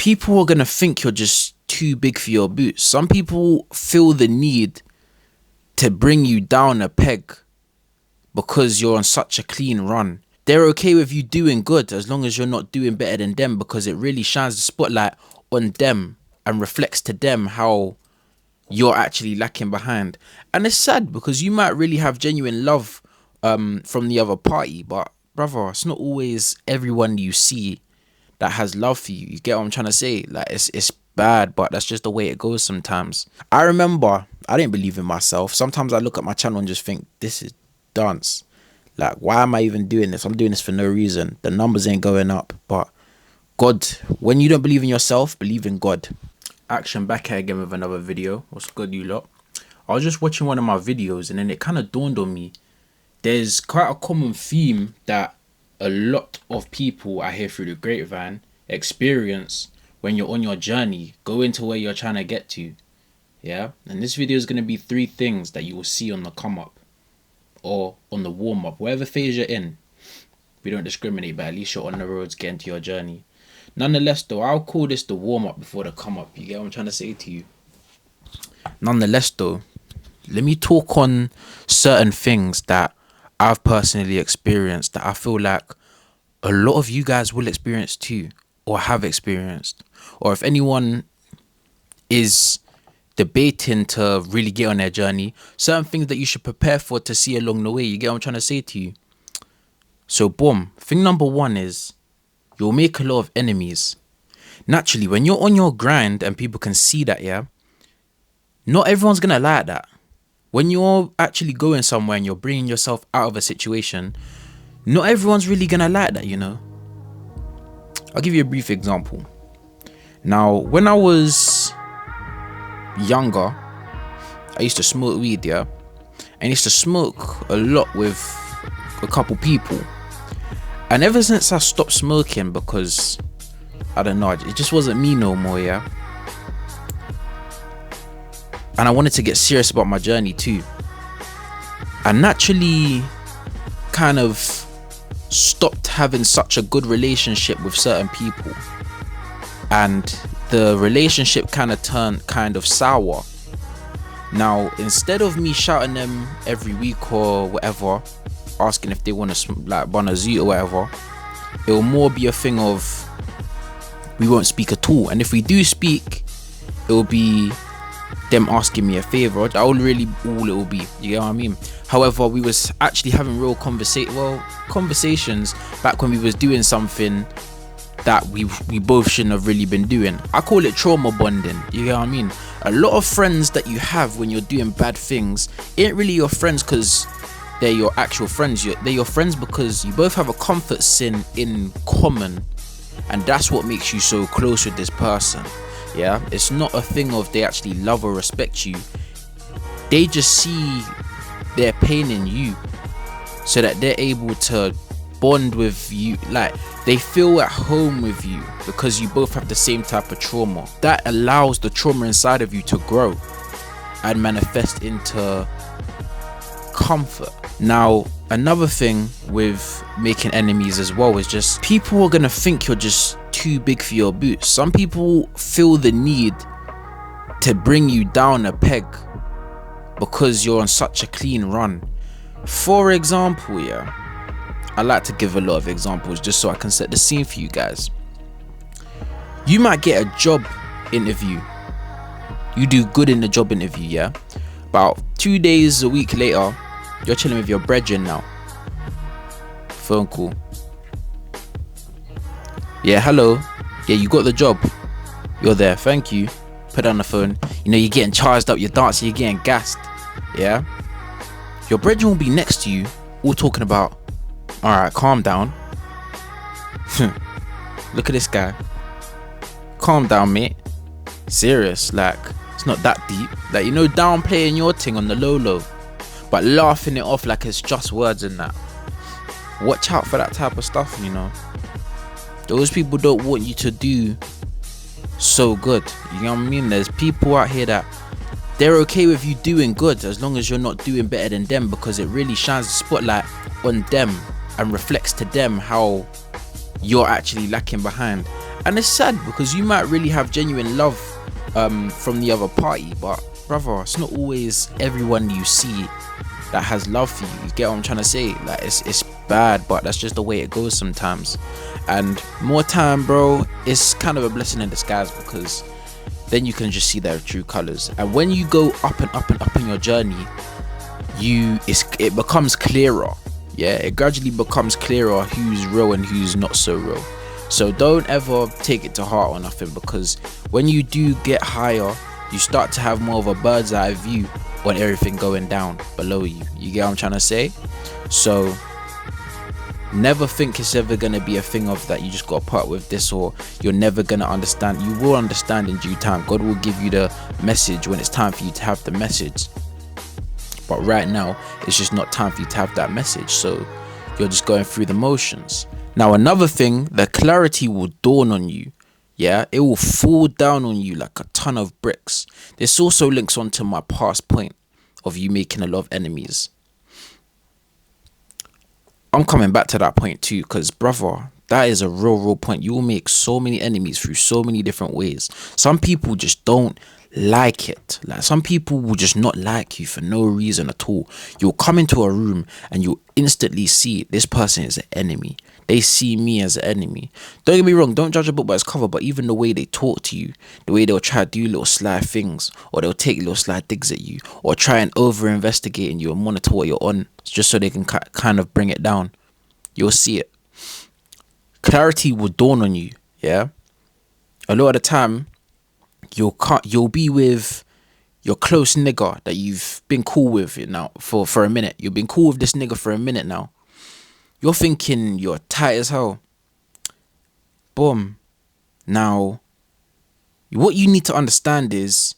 people are going to think you're just too big for your boots. Some people feel the need to bring you down a peg because you're on such a clean run. They're okay with you doing good as long as you're not doing better than them, because it really shines the spotlight on them and reflects to them how you're actually lacking behind. And it's sad because you might really have genuine love from the other party, but brother, it's not always everyone you see that has love for you. You get what I'm trying to say? Like, it's bad, but that's just the way it goes sometimes. I remember I didn't believe in myself. Sometimes I look at my channel and just think, this is dance. Like, why am I even doing this? I'm doing this for no reason. The numbers ain't going up. But God, when you don't believe in yourself, believe in God. Action back here again with another video. What's good, you lot? I was just watching one of my videos and then it kind of dawned on me. There's quite a common theme that a lot of people I hear through the grapevine experience when you're on your journey, going to where you're trying to get to. Yeah? And this video is going to be 3 things that you will see on the come up or on the warm up, whatever phase you're in. We don't discriminate, but at least you're on the roads getting to your journey. Nonetheless though, I'll call this the warm up before the come up. You get what I'm trying to say to you? Nonetheless though, let me talk on certain things that I've personally experienced that I feel like a lot of you guys will experience too, or have experienced. Or if anyone is debating to really get on their journey, certain things that you should prepare for to see along the way. You get what I'm trying to say to you? So boom, thing number 1 is you'll make a lot of enemies. Naturally, when you're on your grind and people can see that, yeah, not everyone's gonna like that. When you're actually going somewhere and you're bringing yourself out of a situation, not everyone's really gonna like that, you know. I'll give you a brief example. Now, when I was younger, I used to smoke weed, yeah, and I used to smoke a lot with a couple people. And ever since I stopped smoking, because I don't know, it just wasn't me no more, yeah, and I wanted to get serious about my journey too, I naturally kind of stopped having such a good relationship with certain people, and the relationship kind of turned kind of sour. Now, instead of me shouting them every week or whatever, asking if they want to like run a zoo or whatever, it will more be a thing of we won't speak at all, and if we do speak, it will be them asking me a favor. That will really all it will be. You get what I mean? However, we was actually having real conversations back when we was doing something that we both shouldn't have really been doing. I call it trauma bonding. You get what I mean? A lot of friends that you have when you're doing bad things ain't really your friends because they're your actual friends. They're your friends because you both have a comfort sin in common, and that's what makes you so close with this person. Yeah, it's not a thing of they actually love or respect you. They just see their pain in you so that they're able to bond with you. Like, they feel at home with you because you both have the same type of trauma. That allows the trauma inside of you to grow and manifest into comfort. Now, another thing with making enemies as well is just people are gonna think you're just too big for your boots. Some people feel the need to bring you down a peg because you're on such a clean run. For example, yeah, I like to give a lot of examples just so I can set the scene for you guys. You might get a job interview. You do good in the job interview, yeah? About 2 days, a week later, you're chilling with your brethren now. Phone call. Yeah, hello. Yeah, you got the job. You're there, thank you. Put down the phone. You know, you're getting charged up, you're dancing, you're getting gassed. Yeah? Your brethren will be next to you, all talking about, alright, calm down. Look at this guy. Calm down, mate. Serious, like, it's not that deep. Like, you know, downplaying your thing on the low, but laughing it off like it's just words and that. Watch out for that type of stuff, you know. Those people don't want you to do so good. You know what I mean? There's people out here that they're okay with you doing good as long as you're not doing better than them, because it really shines the spotlight on them and reflects to them how you're actually lacking behind. And it's sad because you might really have genuine love from the other party, but brother, it's not always everyone you see that has love for you. You get what I'm trying to say? Like, it's bad, but that's just the way it goes sometimes. And more time, bro, it's kind of a blessing in disguise, because then you can just see their true colors. And when you go up and up and up in your journey, it becomes clearer. Yeah, it gradually becomes clearer who's real and who's not so real. So don't ever take it to heart or nothing, because when you do get higher, you start to have more of a bird's eye view on everything going down below you. You get what I'm trying to say? So never think it's ever going to be a thing of that you just got to part with this, or you're never going to understand. You will understand in due time. God will give you the message when it's time for you to have the message. But right now, it's just not time for you to have that message. So you're just going through the motions. Now, another thing, the clarity will dawn on you. Yeah, it will fall down on you like a ton of bricks. This also links on to my past point of you making a lot of enemies. I'm coming back to that point too, because brother, that is a real point. You will make so many enemies through so many different ways. Some people just don't like it. Like, some people will just not like you for no reason at all. You'll come into a room and you'll instantly see this person is an enemy. They see me as an enemy. Don't get me wrong, don't judge a book by its cover, but even the way they talk to you, the way they'll try to do little sly things, or they'll take little sly digs at you, or try and over-investigate in you and monitor what you're on, just so they can kind of bring it down. You'll see it. Clarity will dawn on you, yeah? A lot of the time, you'll be with your close nigga that you've been cool with now for a minute. You've been cool with this nigga for a minute now. You're thinking you're tight as hell. Boom. Now, what you need to understand is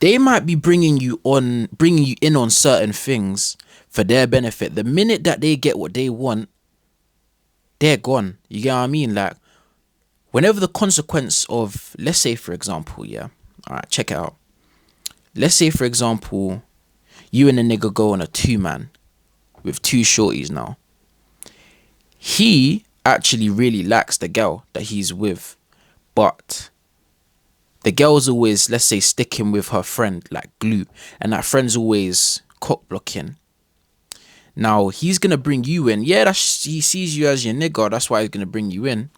they might be bringing you in on certain things for their benefit. The minute that they get what they want, they're gone. You get what I mean? Like, whenever the consequence of, let's say for example, yeah, all right, check it out. Let's say for example, you and a nigga go on a 2-man with 2 shorties now. He actually really likes the girl that he's with, but the girl's always, let's say, sticking with her friend like glue, and that friend's always cock blocking. Now he's gonna bring you in. Yeah, he sees you as your nigga, that's why he's gonna bring you in.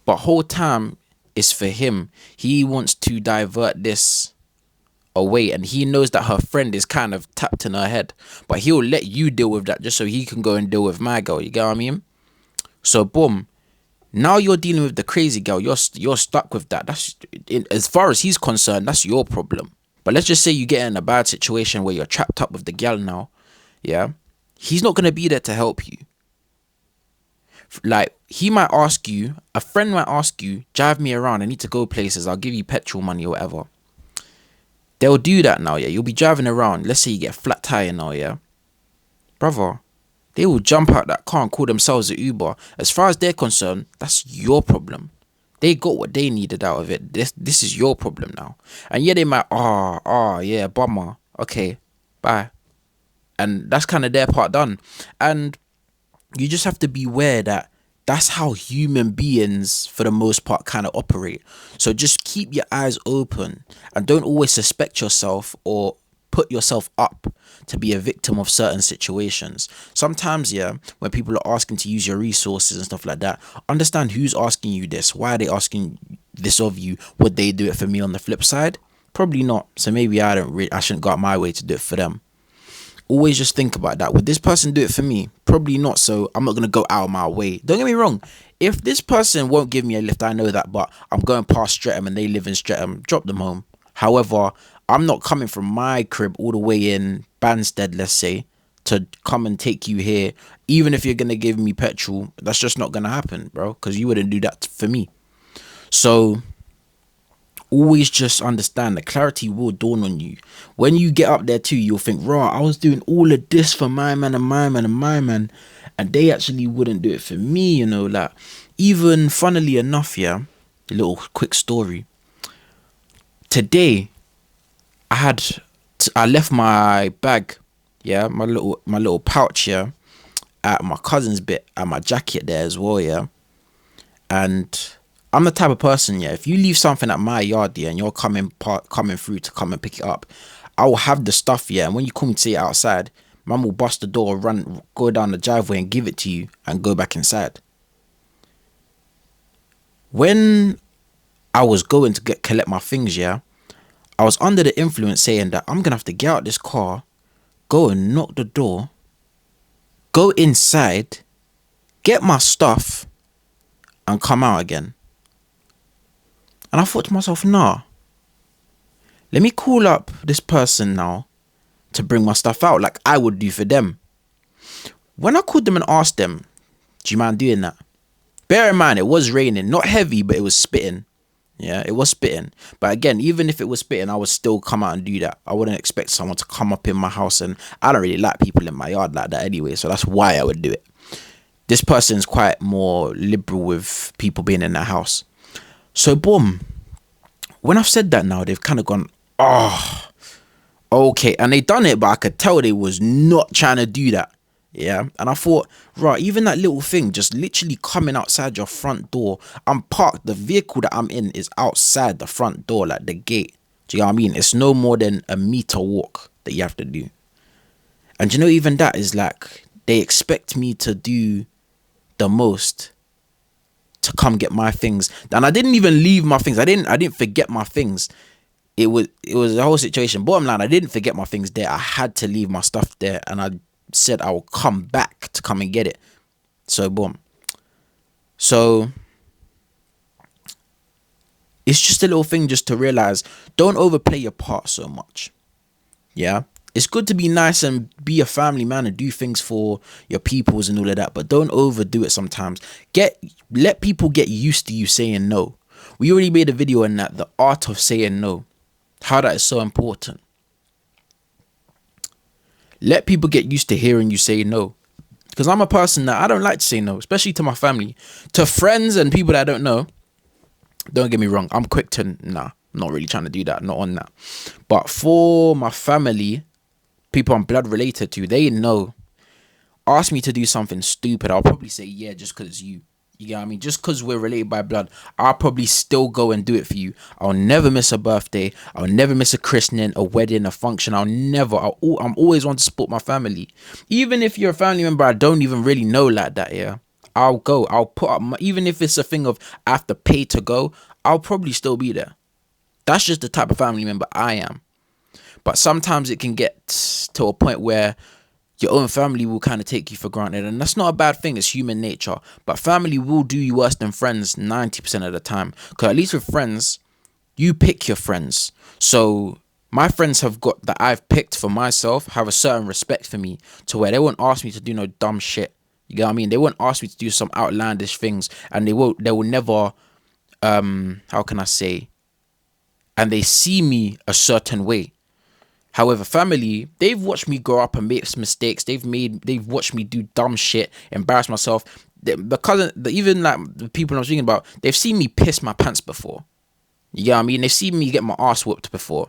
But whole time is for him. He wants to divert this away, and he knows that her friend is kind of tapped in her head, but he'll let you deal with that just so he can go and deal with my girl. You get what I mean? So boom, now you're dealing with the crazy girl. You're stuck with that. That's, as far as he's concerned, that's your problem. But let's just say you get in a bad situation where you're trapped up with the girl now. Yeah, he's not gonna be there to help you. Like, he might ask you, a friend might ask you, drive me around, I need to go places, I'll give you petrol money or whatever. They'll do that now, yeah. You'll be driving around. Let's say you get a flat tire now, yeah. Brother, they will jump out that car and call themselves an Uber. As far as they're concerned, that's your problem. They got what they needed out of it. This is your problem now. And yeah, they might, yeah, bummer. Okay, bye. And that's kind of their part done. And you just have to beware that that's how human beings, for the most part, kind of operate. So just keep your eyes open and don't always suspect yourself or put yourself up to be a victim of certain situations. Sometimes, yeah, when people are asking to use your resources and stuff like that, understand who's asking you this. Why are they asking this of you? Would they do it for me on the flip side? Probably not. So maybe I shouldn't go out my way to do it for them. Always just think about that. Would this person do it for me? Probably not, so I'm not going to go out of my way. Don't get me wrong. If this person won't give me a lift, I know that, but I'm going past Streatham and they live in Streatham, drop them home. However, I'm not coming from my crib all the way in Banstead, let's say, to come and take you here. Even if you're going to give me petrol, that's just not going to happen, bro, because you wouldn't do that for me. So always just understand that clarity will dawn on you. When you get up there too, you'll think, raw, I was doing all of this for my man and my man and my man, and they actually wouldn't do it for me, you know. Like, even funnily enough, yeah, a little quick story. Today, I left my bag, yeah, my little pouch, yeah, at my cousin's bit, at my jacket there as well, yeah. And I'm the type of person, yeah, if you leave something at my yard, yeah, and you're coming through to come and pick it up, I will have the stuff, yeah, and when you call me to say it outside, mum will bust the door, go down the driveway and give it to you and go back inside. When I was going to collect my things, yeah, I was under the influence saying that I'm gonna have to get out this car, go and knock the door, go inside, get my stuff, and come out again. And I thought to myself, nah, let me call up this person now to bring my stuff out like I would do for them. When I called them and asked them, do you mind doing that? Bear in mind, it was raining, not heavy, but it was spitting. Yeah, it was spitting. But again, even if it was spitting, I would still come out and do that. I wouldn't expect someone to come up in my house, and I don't really like people in my yard like that anyway, so that's why I would do it. This person's quite more liberal with people being in their house. So boom, when I've said that now, they've kind of gone, oh, okay. And they done it, but I could tell they was not trying to do that. Yeah. And I thought, right, even that little thing, just literally coming outside your front door. I'm parked. The vehicle that I'm in is outside the front door, like the gate. Do you know what I mean? It's no more than a meter walk that you have to do. And you know, even that is like, they expect me to do the most to come get my things. And I didn't even leave my things. I didn't forget my things. It was a whole situation. Bottom line, I didn't forget my things there. I had to leave my stuff there, and I said I will come back to come and get it. So boom. So it's just a little thing just to realize, don't overplay your part so much. Yeah. It's good to be nice and be a family man and do things for your peoples and all of that, but don't overdo it sometimes. Let people get used to you saying no. We already made a video on that, the art of saying no. How that is so important. Let people get used to hearing you say no. Because I'm a person that I don't like to say no, especially to my family. To friends and people that I don't know, don't get me wrong, I'm quick to, nah, I'm not really trying to do that, not on that. But for my family, people I'm blood related to, they know. Ask me to do something stupid, I'll probably say yeah just because you get what I mean? Just because we're related by blood, I'll probably still go and do it for you. I'll never miss a birthday. I'll never miss a christening, a wedding, a function. I'm always want to support my family. Even if you're a family member I don't even really know like that, yeah, I'll go. I'll put up even if it's a thing of I have to pay to go, I'll probably still be there. That's just the type of family member I am. But sometimes it can get to a point where your own family will kind of take you for granted. And that's not a bad thing. It's human nature. But family will do you worse than friends 90% of the time. Because at least with friends, you pick your friends. So my friends that I've picked for myself have a certain respect for me to where they won't ask me to do no dumb shit. You get what I mean? They won't ask me to do some outlandish things. And they will never, how can I say? And they see me a certain way. However, family, they've watched me grow up and make mistakes. They've watched me do dumb shit, embarrass myself. Even like the people I'm speaking about, they've seen me piss my pants before. You get what I mean? They've seen me get my ass whooped before.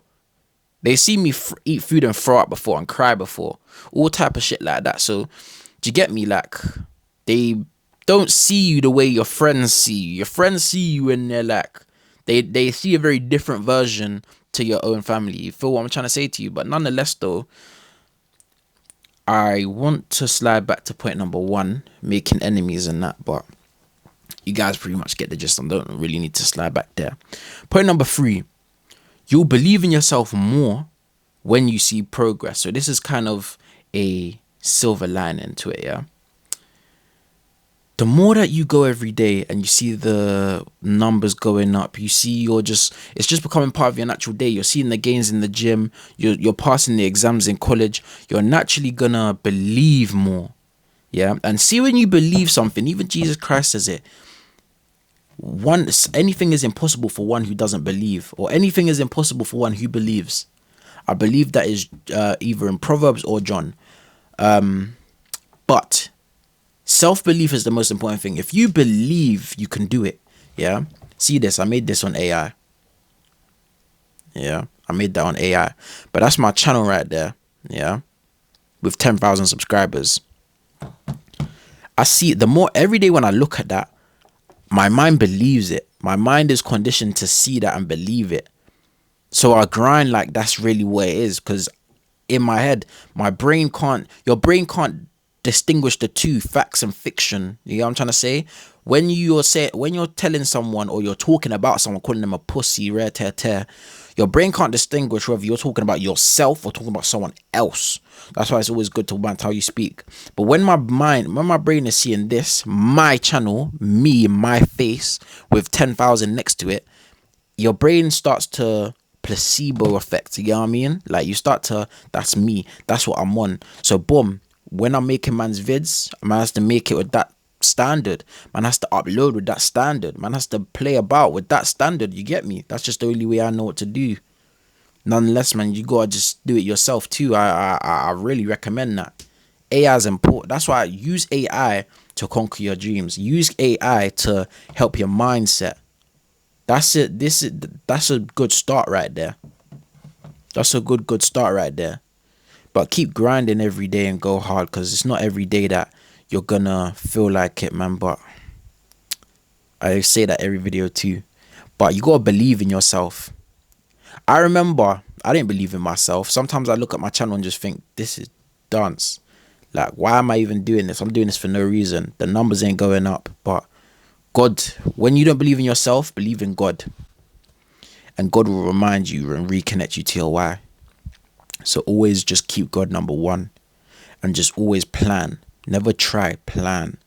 They've seen me eat food and throw up before and cry before. All type of shit like that. So, do you get me? Like, they don't see you the way your friends see you. Your friends see you and they're like, they see a very different version to your own family. You feel what I'm trying to say to you? But nonetheless though, I want to slide back to point number 1, making enemies and that, but you guys pretty much get the gist. I don't really need to slide back there. Point number 3, you'll believe in yourself more when you see progress. So this is kind of a silver lining to it, yeah? The more that you go every day and you see the numbers going up, you see it's just becoming part of your natural day. You're seeing the gains in the gym, you're passing the exams in college, you're naturally gonna believe more. Yeah. And see, when you believe something, even Jesus Christ says it, anything is impossible for one who doesn't believe, or anything is impossible for one who believes. I believe that is either in Proverbs or John. But self-belief is the most important thing. If you believe you can do it, yeah. See this, I made this on AI. Yeah, I made that on AI. But that's my channel right there, yeah. With 10,000 subscribers. I see the more every day when I look at that, my mind believes it. My mind is conditioned to see that and believe it. So I grind like that's really what it is. Because in my head, your brain can't distinguish the two, facts and fiction. You know what I'm trying to say? When you're telling someone or you're talking about someone, calling them a pussy, rare tear tear, your brain can't distinguish whether you're talking about yourself or talking about someone else. That's why it's always good to watch how you speak. But when my brain is seeing this, my channel, me, my face with 10,000 next to it, your brain starts to placebo effect. You know what I mean? Like you start to, that's me, that's what I'm on. So boom, when I'm making man's vids, man has to make it with that standard. Man has to upload with that standard. Man has to play about with that standard. You get me? That's just the only way I know what to do. Nonetheless, man, you gotta just do it yourself too. I really recommend that. AI is important. That's why I use AI to conquer your dreams. Use AI to help your mindset. That's it. That's a good start right there. That's a good start right there. But keep grinding every day and go hard, because it's not every day that you're gonna feel like it, man. But I say that every video too. But you gotta believe in yourself. I remember I didn't believe in myself. Sometimes I look at my channel and just think, this is dance. Like, why am I even doing this? I'm doing this for no reason. The numbers ain't going up. But God, when you don't believe in yourself, believe in God. And God will remind you and reconnect you to your why. So always just keep God number one. And just always plan. Never try, plan.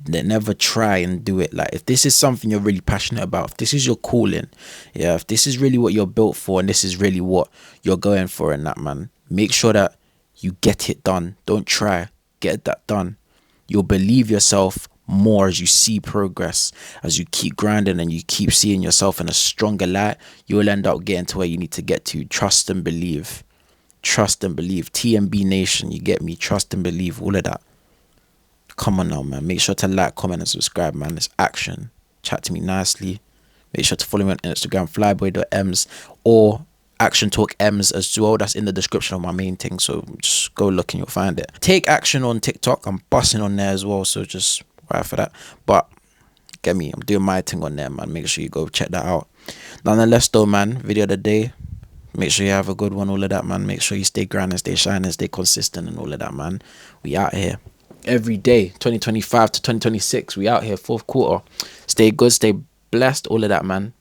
Never try and do it. Like, if this is something you're really passionate about, if this is your calling, yeah, if this is really what you're built for and this is really what you're going for in that, man, make sure that you get it done. Don't try, get that done. You'll believe yourself more as you see progress, as you keep grinding and you keep seeing yourself in a stronger light. You'll end up getting to where you need to get to. Trust and believe. Trust and believe. TMB Nation, you get me? Trust and believe, all of that. Come on now, man. Make sure to like, comment and subscribe, man. It's action. Chat to me nicely. Make sure to follow me on Instagram, flyboy.ems, or Action Talk Ems as well. That's in the description of my main thing, so just go look and you'll find it. Take Action on TikTok. I'm busting on there as well, so just wait for that. But get me, I'm doing my thing on there, man. Make sure you go check that out. Nonetheless though, man, video of the day. Make sure you have a good one, all of that, man. Make sure you stay grinding, stay shining, stay consistent and all of that, man. We out here every day, 2025 to 2026. We out here, fourth quarter. Stay good, stay blessed, all of that, man.